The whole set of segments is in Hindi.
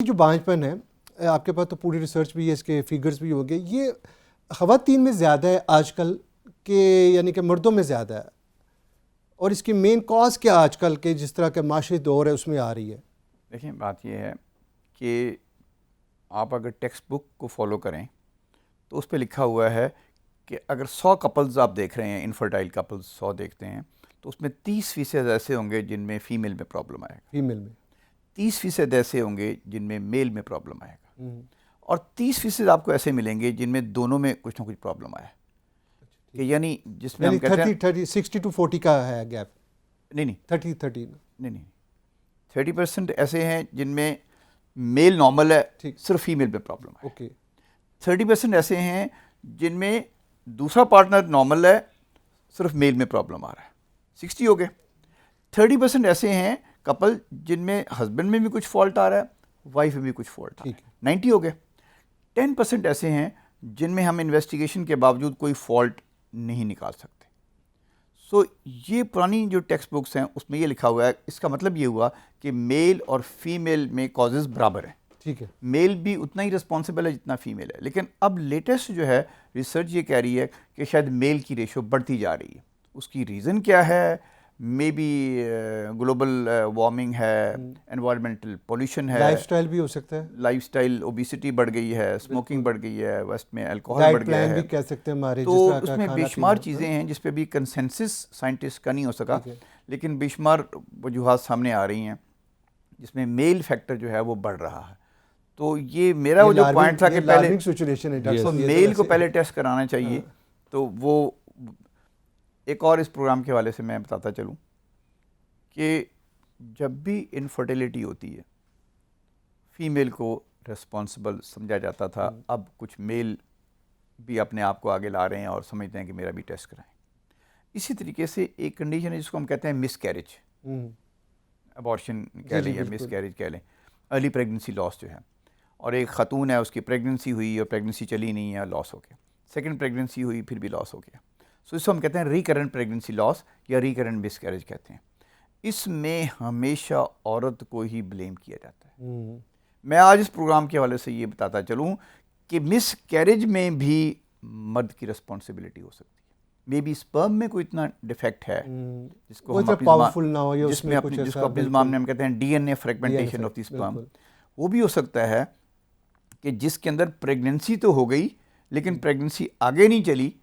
जो बांझपन है, आपके पास तो पूरी रिसर्च भी है, इसके फिगर्स भी होंगे, ये ख़वातीन में ज़्यादा है आजकल के यानी कि मर्दों में ज़्यादा है, और इसकी मेन कॉज क्या आजकल के जिस तरह के माशरे दौर है उसमें आ रही है? देखिए, बात यह है कि आप अगर टेक्स्ट बुक को फॉलो करें तो उस पर लिखा हुआ है कि अगर 100 कपल्स आप देख रहे हैं, इनफर्टाइल कपल्स 100 देखते हैं, तो उसमें 30% ऐसे होंगे जिनमें फ़ीमेल में प्रॉब्लम आएगा, फीमेल में 30% ऐसे होंगे जिनमें मेल में प्रॉब्लम आएगा, और 30% आपको ऐसे मिलेंगे जिनमें दोनों में कुछ ना कुछ प्रॉब्लम आया। कि यानी जिसमें हम कहते हैं 30 60 to 40 का है गैप। नहीं 30 नहीं 30% ऐसे हैं जिनमें मेल नॉर्मल है, सिर्फ फीमेल में प्रॉब्लम है। ओके। 30% ऐसे हैं जिनमें दूसरा पार्टनर नॉर्मल है, सिर्फ मेल में प्रॉब्लम आ रहा है, 60 हो गए। 30% ऐसे हैं कपल जिनमें हस्बैंड में भी कुछ फॉल्ट आ रहा है, वाइफ में भी कुछ फॉल्ट आ रहा है, 90 हो गए। 10% ऐसे हैं जिनमें हम इन्वेस्टिगेशन के बावजूद कोई फॉल्ट नहीं निकाल सकते। सो ये पुरानी जो टेक्स्ट बुक्स हैं उसमें ये लिखा हुआ है, इसका मतलब ये हुआ कि मेल और फीमेल में कॉजेज़ बराबर हैं। ठीक है, मेल भी उतना ही रिस्पॉन्सिबल है जितना फीमेल है, लेकिन अब लेटेस्ट जो है रिसर्च ये कह रही है कि शायद मेल की रेशो बढ़ती जा रही है। उसकी रीज़न क्या है? मे बी ग्लोबल वार्मिंग है, एनवायरमेंटल पोल्यूशन है, लाइफस्टाइल भी हो सकता है, लाइफस्टाइल, ओबिसिटी बढ़ गई है, स्मोकिंग बढ़ गई है, वेस्ट में अल्कोहल बढ़ गया है, भी कह सकते हैं हमारे, तो जिस तरह का उसमें खाना बेशुमार पीना। चीज़ें हैं जिस पे भी कंसेंसस साइंटिस्ट का नहीं हो सका, लेकिन बेशुमार वजूहात सामने आ रही हैं जिसमें मेल फैक्टर जो है वो बढ़ रहा है। तो ये मेरा वो जो पॉइंट था कि पहले सिचुएशन है तो मेल को पहले टेस्ट कराना चाहिए। तो वो एक और इस प्रोग्राम के हवाले से मैं बताता चलूँ कि जब भी इनफर्टिलिटी होती है फीमेल को रिस्पॉन्सिबल समझा जाता था, अब कुछ मेल भी अपने आप को आगे ला रहे हैं और समझते हैं कि मेरा भी टेस्ट कराएं। इसी तरीके से एक कंडीशन है जिसको हम कहते हैं मिसकैरेज, अबॉर्शन कह लें या मिसकैरेज कह लें, अर्ली प्रेगनेंसी लॉस जो है, और एक ख़तून है उसकी प्रेगनेंसी हुई और प्रेगनेंसी चली नहीं है, लॉस हो गया, सेकंड प्रेगनेंसी हुई फिर भी लॉस हो गया। सो इसको हम कहते हैं रिकरेंट प्रेगनेंसी लॉस या रिकरेंट मिसकैरेज कहते हैं। इसमें हमेशा औरत को ही ब्लेम किया जाता है। मैं आज इस प्रोग्राम के हवाले से ये बताता चलूँ कि मिसकैरेज में भी मर्द की रिस्पॉन्सिबिलिटी हो सकती है। मे बी स्पर्म में कोई इतना डिफेक्ट है जिसको हम जिसको अपनी ज़बान में हम कहते हैं DNA fragmentation of the sperm, वो भी हो सकता है कि जिसके अंदर प्रेगनेंसी तो हो गई लेकिन प्रेगनेंसी आगे नहीं चली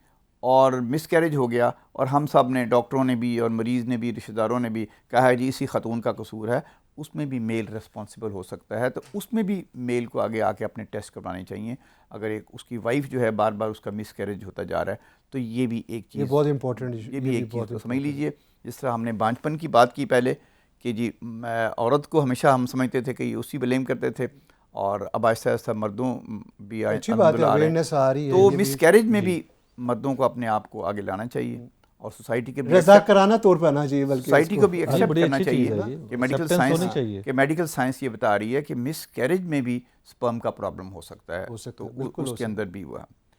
और मिसकैरेज हो गया, और हम सब ने, डॉक्टरों ने भी और मरीज़ ने भी, रिश्तेदारों ने भी कहा है जी इसी खतून का कसूर है, उसमें भी मेल रिस्पॉन्सिबल हो सकता है। तो उसमें भी मेल को आगे आके अपने टेस्ट करवाने चाहिए। अगर एक उसकी वाइफ जो है बार बार उसका मिसकैरेज होता जा रहा है तो ये भी एक चीज़, ये बहुत इंपॉर्टेंट, ये भी एक चीज़ तो समझ लीजिए। जिस तरह हमने बांझपन की बात की पहले कि जी औरत को हमेशा हम समझते थे कि उसी ब्लेम करते थे, और अब आहिस्ता आहिस्ता मर्दों भी अच्छी बात है, अवेयरनेस आ रही है। तो मिसकैरेज में भी मर्दों को अपने आप को आगे लाना चाहिए और सोसाइटी के कराना तौर पर आना चाहिए, बल्कि सोसाइटी को भी एक्सेप्ट करना चाहिए कि मेडिकल साइंस ये बता रही है कि मिसकैरेज में भी स्पर्म का प्रॉब्लम हो सकता है, तो उसके अंदर भी हुआ।